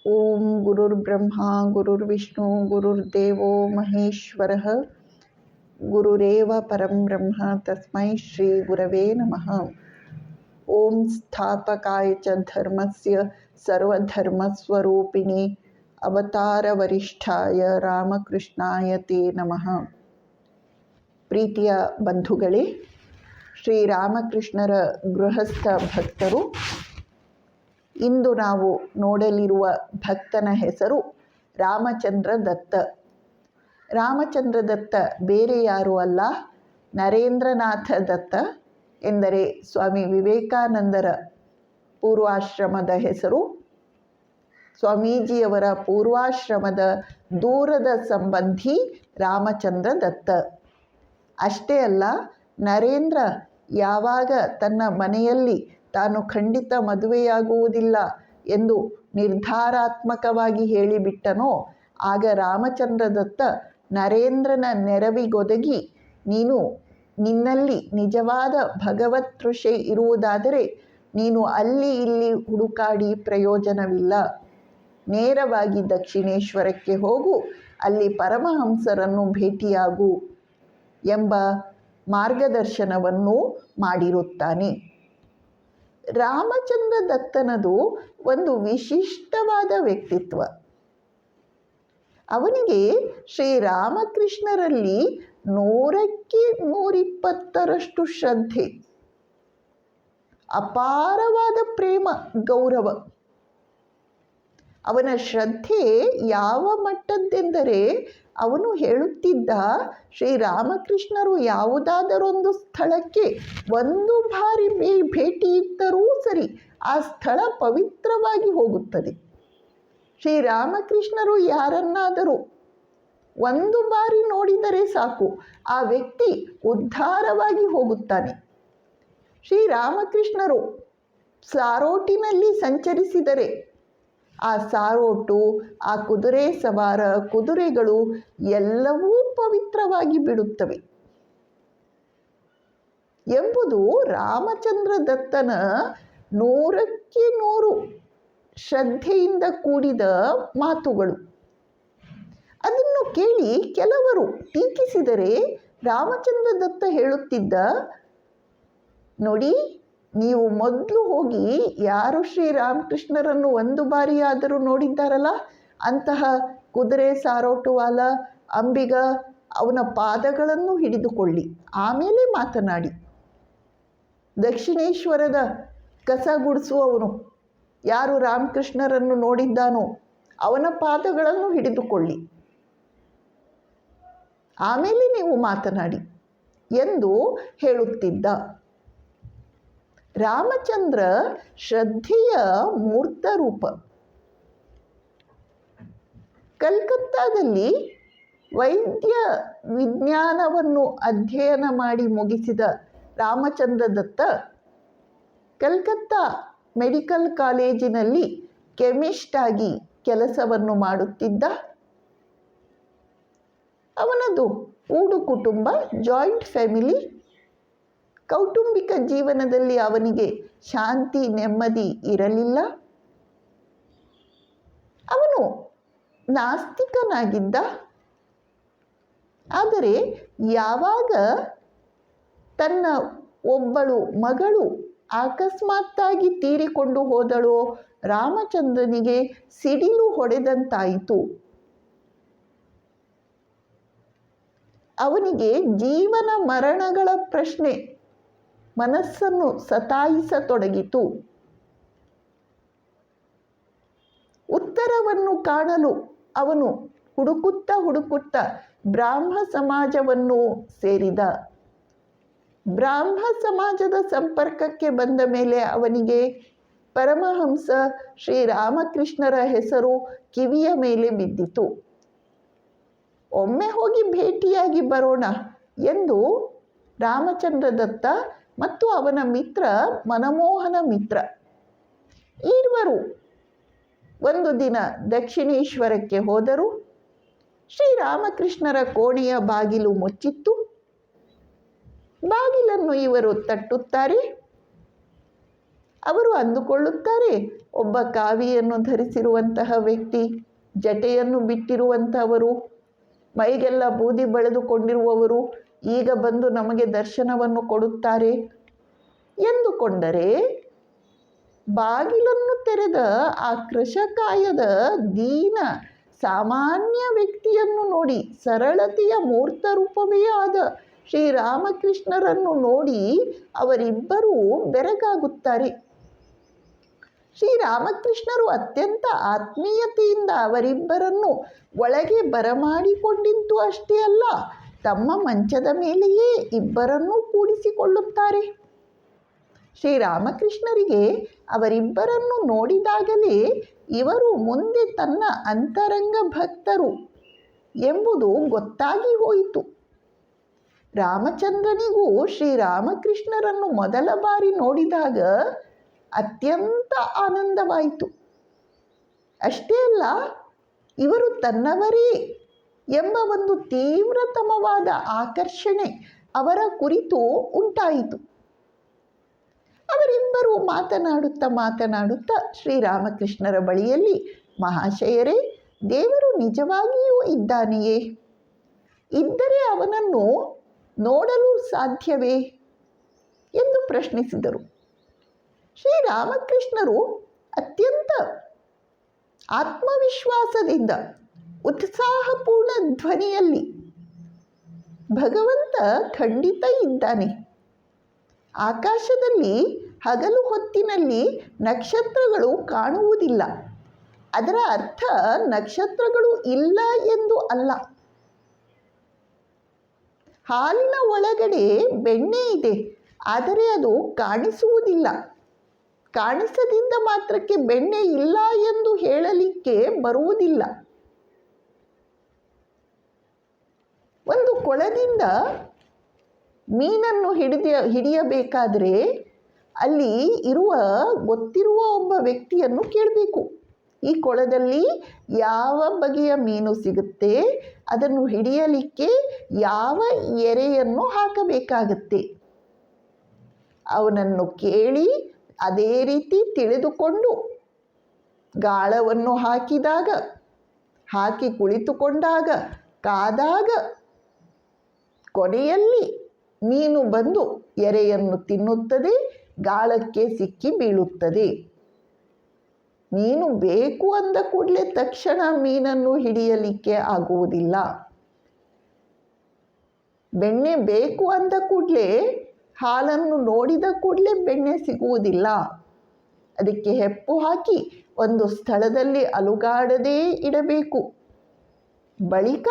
ಓಂ ಗುರುರ್ಬ್ರಹ್ಮ ಗುರುರ್ವಿಷ್ಣು ಗುರುರ್ದೇವೋ ಮಹೇಶ್ವರಃ ಗುರುರೇವ ಪರಂ ಬ್ರಹ್ಮ ತಸ್ಮೈ ಶ್ರೀ ಗುರವೇ ನಮಃ. ಓಂ ಸ್ಥಾಪಕಾಯ ಚ ಧರ್ಮಸ್ಯ ಸರ್ವಧರ್ಮಸ್ವರೂಪಿಣಿ ಅವತಾರ ವರಿಷ್ಠಾಯ ರಾಮಕೃಷ್ಣಾಯ ತೇ ನಮಃ. ಪ್ರೀತಿಯ ಬಂಧುಗಳೇ, ಶ್ರೀರಾಮಕೃಷ್ಣರ ಗೃಹಸ್ಥ ಭಕ್ತರು, ಇಂದು ನಾವು ನೋಡಲಿರುವ ಭಕ್ತನ ಹೆಸರು ರಾಮಚಂದ್ರ ದತ್ತ. ರಾಮಚಂದ್ರ ದತ್ತ ಬೇರೆ ಯಾರೂ ಅಲ್ಲ, ನರೇಂದ್ರನಾಥ ದತ್ತ ಎಂದರೆ ಸ್ವಾಮಿ ವಿವೇಕಾನಂದರ ಪೂರ್ವಾಶ್ರಮದ ಹೆಸರು. ಸ್ವಾಮೀಜಿಯವರ ಪೂರ್ವಾಶ್ರಮದ ದೂರದ ಸಂಬಂಧಿ ರಾಮಚಂದ್ರ ದತ್ತ. ಅಷ್ಟೇ ಅಲ್ಲ, ನರೇಂದ್ರ ಯಾವಾಗ ತನ್ನ ಮನೆಯಲ್ಲಿ ತಾನು ಖಂಡಿತ ಮದುವೆಯಾಗುವುದಿಲ್ಲ ಎಂದು ನಿರ್ಧಾರಾತ್ಮಕವಾಗಿ ಹೇಳಿಬಿಟ್ಟನೋ, ಆಗ ರಾಮಚಂದ್ರ ದತ್ತ ನರೇಂದ್ರನ ನೆರವಿಗೊದಗಿ, ನಿನ್ನಲ್ಲಿ ನಿಜವಾದ ಭಗವತ್ ತೃಷೆ ಇರುವುದಾದರೆ ನೀನು ಅಲ್ಲಿ ಇಲ್ಲಿ ಹುಡುಕಾಡಿ ಪ್ರಯೋಜನವಿಲ್ಲ, ನೇರವಾಗಿ ದಕ್ಷಿಣೇಶ್ವರಕ್ಕೆ ಹೋಗು, ಅಲ್ಲಿ ಪರಮಹಂಸರನ್ನು ಭೇಟಿಯಾಗು ಎಂಬ ಮಾರ್ಗದರ್ಶನವನ್ನು ಮಾಡಿರುತ್ತಾನೆ. ರಾಮಚಂದ್ರ ದತ್ತನದು ಒಂದು ವಿಶಿಷ್ಟವಾದ ವ್ಯಕ್ತಿತ್ವ. ಅವನಿಗೆ ಶ್ರೀರಾಮಕೃಷ್ಣರಲ್ಲಿ 100ಕ್ಕೆ 120ರಷ್ಟು ಶ್ರದ್ಧೆ, ಅಪಾರವಾದ ಪ್ರೇಮ, ಗೌರವ. ಅವನ ಶ್ರದ್ಧೆ ಯಾವ ಮಟ್ಟದ್ದೆಂದರೆ, ಅವನು ಹೇಳುತ್ತಿದ್ದ, ಶ್ರೀರಾಮಕೃಷ್ಣರು ಯಾವುದಾದರೊಂದು ಸ್ಥಳಕ್ಕೆ ಒಂದು ಬಾರಿ ಭೇಟಿ ಇದ್ದರೂ ಸರಿ, ಆ ಸ್ಥಳ ಪವಿತ್ರವಾಗಿ ಹೋಗುತ್ತದೆ. ಶ್ರೀರಾಮಕೃಷ್ಣರು ಯಾರನ್ನಾದರೂ ಒಂದು ಬಾರಿ ನೋಡಿದರೆ ಸಾಕು, ಆ ವ್ಯಕ್ತಿ ಉದ್ಧಾರವಾಗಿ ಹೋಗುತ್ತಾನೆ. ಶ್ರೀರಾಮಕೃಷ್ಣರು ಸಾರೋಟಿನಲ್ಲಿ ಸಂಚರಿಸಿದರೆ ಆ ಸಾರೋಟು, ಆ ಕುದುರೆ ಸವಾರ, ಕುದುರೆಗಳು ಎಲ್ಲವೂ ಪವಿತ್ರವಾಗಿ ಬಿಡುತ್ತವೆ ಎಂಬುದು ರಾಮಚಂದ್ರ ದತ್ತನ 100ಕ್ಕೆ 100 ಶ್ರದ್ಧೆಯಿಂದ ಕೂಡಿದ ಮಾತುಗಳು. ಅದನ್ನು ಕೇಳಿ ಕೆಲವರು ಟೀಕಿಸಿದರೆ, ರಾಮಚಂದ್ರ ದತ್ತ ಹೇಳುತ್ತಿದ್ದ, ನೋಡಿ, ನೀವು ಮೊದಲು ಹೋಗಿ ಯಾರು ಶ್ರೀರಾಮಕೃಷ್ಣರನ್ನು ಒಂದು ಬಾರಿಯಾದರೂ ನೋಡಿದ್ದಾರಲ್ಲ, ಅಂತಹ ಕುದುರೆ ಸಾರೋಟುವಾಲ ಅಂಬಿಗ ಅವನ ಪಾದಗಳನ್ನು ಹಿಡಿದುಕೊಳ್ಳಿ, ಆಮೇಲೆ ಮಾತನಾಡಿ. ದಕ್ಷಿಣೇಶ್ವರದ ಕಸ ಗುಡಿಸುವವನು ಯಾರು ರಾಮಕೃಷ್ಣರನ್ನು ನೋಡಿದ್ದಾನೋ ಅವನ ಪಾದಗಳನ್ನು ಹಿಡಿದುಕೊಳ್ಳಿ, ಆಮೇಲೆ ನೀವು ಮಾತನಾಡಿ ಎಂದು ಹೇಳುತ್ತಿದ್ದ. ರಾಮಚಂದ್ರ ಶ್ರದ್ಧೆಯ ಮೂರ್ತ ರೂಪ. ಕಲ್ಕತ್ತಾದಲ್ಲಿ ವೈದ್ಯ ವಿಜ್ಞಾನವನ್ನು ಅಧ್ಯಯನ ಮಾಡಿ ಮುಗಿಸಿದ ರಾಮಚಂದ್ರ ದತ್ತ ಕಲ್ಕತ್ತಾ ಮೆಡಿಕಲ್ ಕಾಲೇಜಿನಲ್ಲಿ ಕೆಮಿಸ್ಟ್ ಆಗಿ ಕೆಲಸವನ್ನು ಮಾಡುತ್ತಿದ್ದ. ಅವನದು ಕೂಡು ಕುಟುಂಬ, ಜಾಯಿಂಟ್ ಫ್ಯಾಮಿಲಿ. ಕೌಟುಂಬಿಕ ಜೀವನದಲ್ಲಿ ಅವನಿಗೆ ಶಾಂತಿ, ನೆಮ್ಮದಿ ಇರಲಿಲ್ಲ. ಅವನು ನಾಸ್ತಿಕನಾಗಿದ್ದ. ಆದರೆ ಯಾವಾಗ ತನ್ನ ಒಬ್ಬಳು ಮಗಳು ಅಕಸ್ಮಾತ್ತಾಗಿ ತೀರಿಕೊಂಡು ಹೋದಳೋ, ರಾಮಚಂದ್ರನಿಗೆ ಸಿಡಿಲು ಹೊಡೆದಂತಾಯಿತು. ಅವನಿಗೆ ಜೀವನ ಮರಣಗಳ ಪ್ರಶ್ನೆ ಮನಸ್ಸನ್ನು ಸತಾಯಿಸತೊಡಗಿತು. ಉತ್ತರವನ್ನು ಕಾಣಲು ಅವನು ಹುಡುಕುತ್ತಾ ಬ್ರಾಹ್ಮ ಸಮಾಜವನ್ನು ಸೇರಿದ. ಬ್ರಾಹ್ಮ ಸಮಾಜದ ಸಂಪರ್ಕಕ್ಕೆ ಬಂದ ಮೇಲೆ ಅವನಿಗೆ ಪರಮಹಂಸ ಶ್ರೀರಾಮಕೃಷ್ಣರ ಹೆಸರು ಕಿವಿಯ ಮೇಲೆ ಬಿದ್ದಿತು. ಒಮ್ಮೆ ಹೋಗಿ ಭೇಟಿಯಾಗಿ ಬರೋಣ ಎಂದು ರಾಮಚಂದ್ರ ದತ್ತ ಮತ್ತು ಅವನ ಮಿತ್ರ ಮನಮೋಹನ ಮಿತ್ರ ಇರುವರು ಒಂದು ದಿನ ದಕ್ಷಿಣೇಶ್ವರಕ್ಕೆ ಹೋದರು. ಶ್ರೀರಾಮಕೃಷ್ಣರ ಕೋಣೆಯ ಬಾಗಿಲು ಮುಚ್ಚಿತ್ತು. ಬಾಗಿಲನ್ನು ಇವರು ತಟ್ಟುತ್ತಾರೆ. ಅವರು ಅಂದುಕೊಳ್ಳುತ್ತಾರೆ, ಒಬ್ಬ ಕಾವಿಯನ್ನು ಧರಿಸಿರುವಂತಹ ವ್ಯಕ್ತಿ, ಜಟೆಯನ್ನು ಬಿಟ್ಟಿರುವಂಥವರು, ಮೈಗೆಲ್ಲ ಬೂದಿ ಬಳಿದುಕೊಂಡಿರುವವರು ಈಗ ಬಂದು ನಮಗೆ ದರ್ಶನವನ್ನು ಕೊಡುತ್ತಾರೆ ಎಂದುಕೊಂಡರೆ, ಬಾಗಿಲನ್ನು ತೆರೆದ ಆ ಕೃಶಕಾಯದ ದೀನ ಸಾಮಾನ್ಯ ವ್ಯಕ್ತಿಯನ್ನು ನೋಡಿ, ಸರಳತೆಯ ಮೂರ್ತ ರೂಪವೇ ಆದ ಶ್ರೀರಾಮಕೃಷ್ಣರನ್ನು ನೋಡಿ ಅವರಿಬ್ಬರೂ ಬೆರಗಾಗುತ್ತಾರೆ. ಶ್ರೀರಾಮಕೃಷ್ಣರು ಅತ್ಯಂತ ಆತ್ಮೀಯತೆಯಿಂದ ಅವರಿಬ್ಬರನ್ನು ಒಳಗೆ ಬರಮಾಡಿಕೊಂಡಿದ್ದು ಅಷ್ಟೇ ಅಲ್ಲ, ತಮ್ಮ ಮಂಚದ ಮೇಲೆಯೇ ಇಬ್ಬರನ್ನೂ ಕೂಡಿಸಿಕೊಳ್ಳುತ್ತಾರೆ. ಶ್ರೀರಾಮಕೃಷ್ಣರಿಗೆ ಅವರಿಬ್ಬರನ್ನು ನೋಡಿದಾಗಲೇ ಇವರು ಮುಂದೆ ತನ್ನ ಅಂತರಂಗ ಭಕ್ತರು ಎಂಬುದು ಗೊತ್ತಾಗಿ ಹೋಯಿತು. ರಾಮಚಂದ್ರನಿಗೂ ಶ್ರೀರಾಮಕೃಷ್ಣರನ್ನು ಮೊದಲ ಬಾರಿ ನೋಡಿದಾಗ ಅತ್ಯಂತ ಆನಂದವಾಯಿತು. ಅಷ್ಟೇ ಅಲ್ಲ, ಇವರು ತನ್ನವರೇ ಎಂಬ ಒಂದು ತೀವ್ರತಮವಾದ ಆಕರ್ಷಣೆ ಅವರ ಕುರಿತು ಉಂಟಾಯಿತು. ಅವರಿಬ್ಬರು ಮಾತನಾಡುತ್ತಾ ಶ್ರೀರಾಮಕೃಷ್ಣರ ಬಳಿಯಲ್ಲಿ, ಮಹಾಶಯರೇ, ದೇವರು ನಿಜವಾಗಿಯೂ ಇದ್ದಾನೆಯೇ? ಇದ್ದರೆ ಅವನನ್ನು ನೋಡಲು ಸಾಧ್ಯವೇ ಎಂದು ಪ್ರಶ್ನಿಸಿದರು. ಶ್ರೀರಾಮಕೃಷ್ಣರು ಅತ್ಯಂತ ಆತ್ಮವಿಶ್ವಾಸದಿಂದ ಉತ್ಸಾಹಪೂರ್ಣ ಧ್ವನಿಯಲ್ಲಿ, ಭಗವಂತ ಖಂಡಿತ ಇದ್ದಾನೆ. ಆಕಾಶದಲ್ಲಿ ಹಗಲು ಹೊತ್ತಿನಲ್ಲಿ ನಕ್ಷತ್ರಗಳು ಕಾಣುವುದಿಲ್ಲ. ಅದರ ಅರ್ಥ ನಕ್ಷತ್ರಗಳು ಇಲ್ಲ ಎಂದು ಅಲ್ಲ. ಹಾಲಿನ ಒಳಗಡೆ ಬೆಣ್ಣೆ ಇದೆ, ಆದರೆ ಅದು ಕಾಣಿಸುವುದಿಲ್ಲ. ಕಾಣಿಸದಿಂದ ಮಾತ್ರಕ್ಕೆ ಬೆಣ್ಣೆ ಇಲ್ಲ ಎಂದು ಹೇಳಲಿಕ್ಕೆ ಬರುವುದಿಲ್ಲ. ಒಂದು ಕೊಳದಿಂದ ಮೀನನ್ನು ಹಿಡಿಯಬೇಕಾದರೆ ಅಲ್ಲಿ ಗೊತ್ತಿರುವ ಒಬ್ಬ ವ್ಯಕ್ತಿಯನ್ನು ಕೇಳಬೇಕು, ಈ ಕೊಳದಲ್ಲಿ ಯಾವ ಬಗೆಯ ಮೀನು ಸಿಗುತ್ತೆ, ಅದನ್ನು ಹಿಡಿಯಲಿಕ್ಕೆ ಯಾವ ಎರೆಯನ್ನು ಹಾಕಬೇಕಾಗತ್ತೆ. ಅವನನ್ನು ಕೇಳಿ ಅದೇ ರೀತಿ ತಿಳಿದುಕೊಂಡು ಗಾಳವನ್ನು ಹಾಕಿ ಕುಳಿತುಕೊಂಡಾಗ, ಕಾದಾಗ ಕೊನೆಯಲ್ಲಿ ಮೀನು ಬಂದು ಎರೆಯನ್ನು ತಿನ್ನುತ್ತದೆ, ಗಾಳಕ್ಕೆ ಸಿಕ್ಕಿ ಬೀಳುತ್ತದೆ. ಮೀನು ಬೇಕು ಅಂದ ಕೂಡಲೇ ತಕ್ಷಣ ಮೀನನ್ನು ಹಿಡಿಯಲಿಕ್ಕೆ ಆಗುವುದಿಲ್ಲ. ಬೆಣ್ಣೆ ಬೇಕು ಅಂದ ಕೂಡಲೇ, ಹಾಲನ್ನು ನೋಡಿದ ಕೂಡಲೇ ಬೆಣ್ಣೆ ಸಿಗುವುದಿಲ್ಲ. ಅದಕ್ಕೆ ಹೆಪ್ಪು ಹಾಕಿ ಒಂದು ಸ್ಥಳದಲ್ಲಿ ಅಲುಗಾಡದೇ ಇಡಬೇಕು. ಬಳಿಕ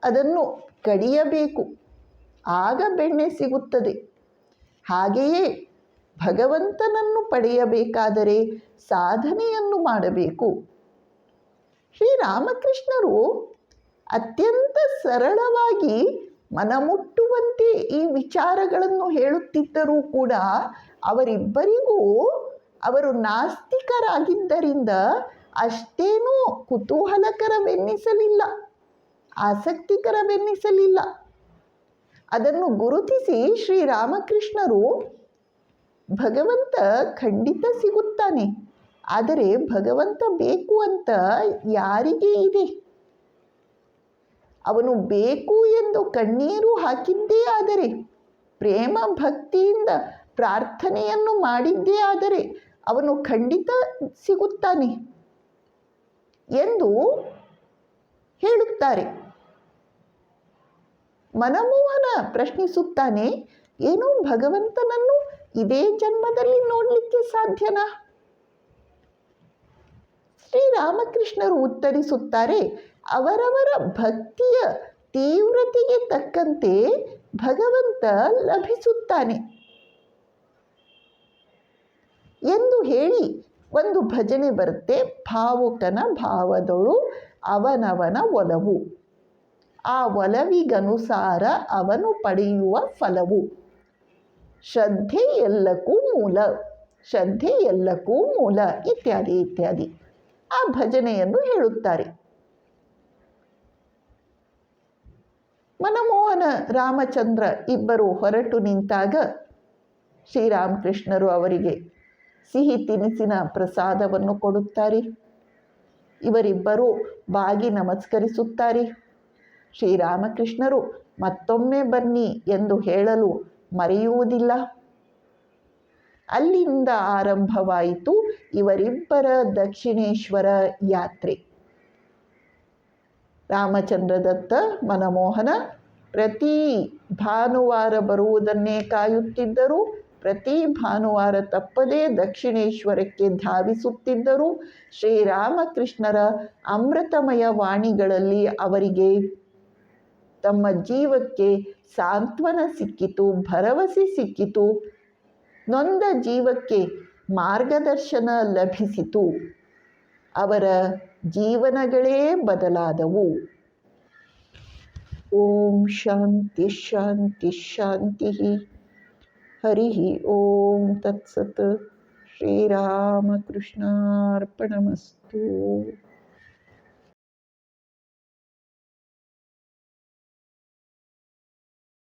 ಅದನ್ನು ಕಡಿಯಬೇಕು, ಆಗ ಬೆಣ್ಣೆ ಸಿಗುತ್ತದೆ. ಹಾಗೆಯೇ ಭಗವಂತನನ್ನು ಪಡೆಯಬೇಕಾದರೆ ಸಾಧನೆಯನ್ನು ಮಾಡಬೇಕು. ಶ್ರೀರಾಮಕೃಷ್ಣರು ಅತ್ಯಂತ ಸರಳವಾಗಿ ಮನಮುಟ್ಟುವಂತೆ ಈ ವಿಚಾರಗಳನ್ನು ಹೇಳುತ್ತಿದ್ದರೂ ಕೂಡ ಅವರಿಬ್ಬರಿಗೂ ಅವರು ನಾಸ್ತಿಕರಾಗಿದ್ದರಿಂದ ಅಷ್ಟೇನೂ ಕುತೂಹಲಕರವೆನ್ನಿಸಲಿಲ್ಲ, ಆಸಕ್ತಿಕರವೆನ್ನಿಸಲಿಲ್ಲ. ಅದನ್ನು ಗುರುತಿಸಿ ಶ್ರೀರಾಮಕೃಷ್ಣರು, ಭಗವಂತ ಖಂಡಿತ ಸಿಗುತ್ತಾನೆ, ಆದರೆ ಭಗವಂತ ಬೇಕು ಅಂತ ಯಾರಿಗೆ ಇದೆ? ಅವನು ಬೇಕು ಎಂದು ಕಣ್ಣೀರು ಹಾಕಿದ್ದೇ ಆದರೆ, ಪ್ರೇಮ ಭಕ್ತಿಯಿಂದ ಪ್ರಾರ್ಥನೆಯನ್ನು ಮಾಡಿದ್ದೇ ಆದರೆ ಅವನು ಖಂಡಿತ ಸಿಗುತ್ತಾನೆ ಎಂದು ಹೇಳುತ್ತಾರೆ. ಮನಮೋಹನ ಪ್ರಶ್ನಿಸುತ್ತಾನೆ, ಏನು ಭಗವಂತನನ್ನು ಇದೇ ಜನ್ಮದಲ್ಲಿ ನೋಡಲಿಕ್ಕೆ ಸಾಧ್ಯನಾ? ಶ್ರೀರಾಮಕೃಷ್ಣರು ಉತ್ತರಿಸುತ್ತಾರೆ, ಅವರವರ ಭಕ್ತಿಯ ತೀವ್ರತೆಗೆ ತಕ್ಕಂತೆ ಭಗವಂತ ಲಭಿಸುತ್ತಾನೆ ಎಂದು ಹೇಳಿ ಒಂದು ಭಜನೆ ಬರುತ್ತೆ. ಭಾವುಕನ ಭಾವದೊಳು ಅವನವನ ಒಲವು, ಆ ಒಲವಿಗನುಸಾರ ಅವನು ಪಡೆಯುವ ಫಲವು. ಶ್ರದ್ಧೆ ಎಲ್ಲಕ್ಕೂ ಮೂಲ ಇತ್ಯಾದಿ ಇತ್ಯಾದಿ ಆ ಭಜನೆಯನ್ನು ಹೇಳುತ್ತಾರೆ. ಮನಮೋಹನ ರಾಮಚಂದ್ರ ಇಬ್ಬರು ಹೊರಟು ನಿಂತಾಗ ಶ್ರೀರಾಮಕೃಷ್ಣರು ಅವರಿಗೆ ಸಿಹಿ ತಿನಿಸಿನ ಪ್ರಸಾದವನ್ನು ಕೊಡುತ್ತಾರೆ. ಇವರಿಬ್ಬರು ಬಾಗಿ ನಮಸ್ಕರಿಸುತ್ತಾರೆ. ಶ್ರೀರಾಮಕೃಷ್ಣರು ಮತ್ತೊಮ್ಮೆ ಬನ್ನಿ ಎಂದು ಹೇಳಲು ಮರೆಯುವುದಿಲ್ಲ. ಅಲ್ಲಿಂದ ಆರಂಭವಾಯಿತು ಇವರಿಬ್ಬರ ದಕ್ಷಿಣೇಶ್ವರ ಯಾತ್ರೆ. ರಾಮಚಂದ್ರ ದತ್ತ ಮನಮೋಹನ ಪ್ರತಿ ಭಾನುವಾರ ಬರುವುದನ್ನೇ ಕಾಯುತ್ತಿದ್ದರು. ಪ್ರತಿ ಭಾನುವಾರ ತಪ್ಪದೇ ದಕ್ಷಿಣೇಶ್ವರಕ್ಕೆ ಧಾವಿಸುತ್ತಿದ್ದರು. ಶ್ರೀರಾಮಕೃಷ್ಣರ ಅಮೃತಮಯ ವಾಣಿಗಳಲ್ಲಿ ಅವರಿಗೆ ತಮ್ಮ ಜೀವಕ್ಕೆ ಸಾಂತ್ವನ ಸಿಕ್ಕಿತು, ಭರವಸೆ ಸಿಕ್ಕಿತು, ನೊಂದ ಜೀವಕ್ಕೆ ಮಾರ್ಗದರ್ಶನ ಲಭಿಸಿತು. ಅವರ ಜೀವನಗಳೇ ಬದಲಾದವು. ಓಂ ಶಾಂತಿ ಶಾಂತಿ ಶಾಂತಿ. ಹರಿ ಓಂ ತತ್ಸತ್. ಶ್ರೀರಾಮಕೃಷ್ಣಾರ್ಪಣಮಸ್ತು.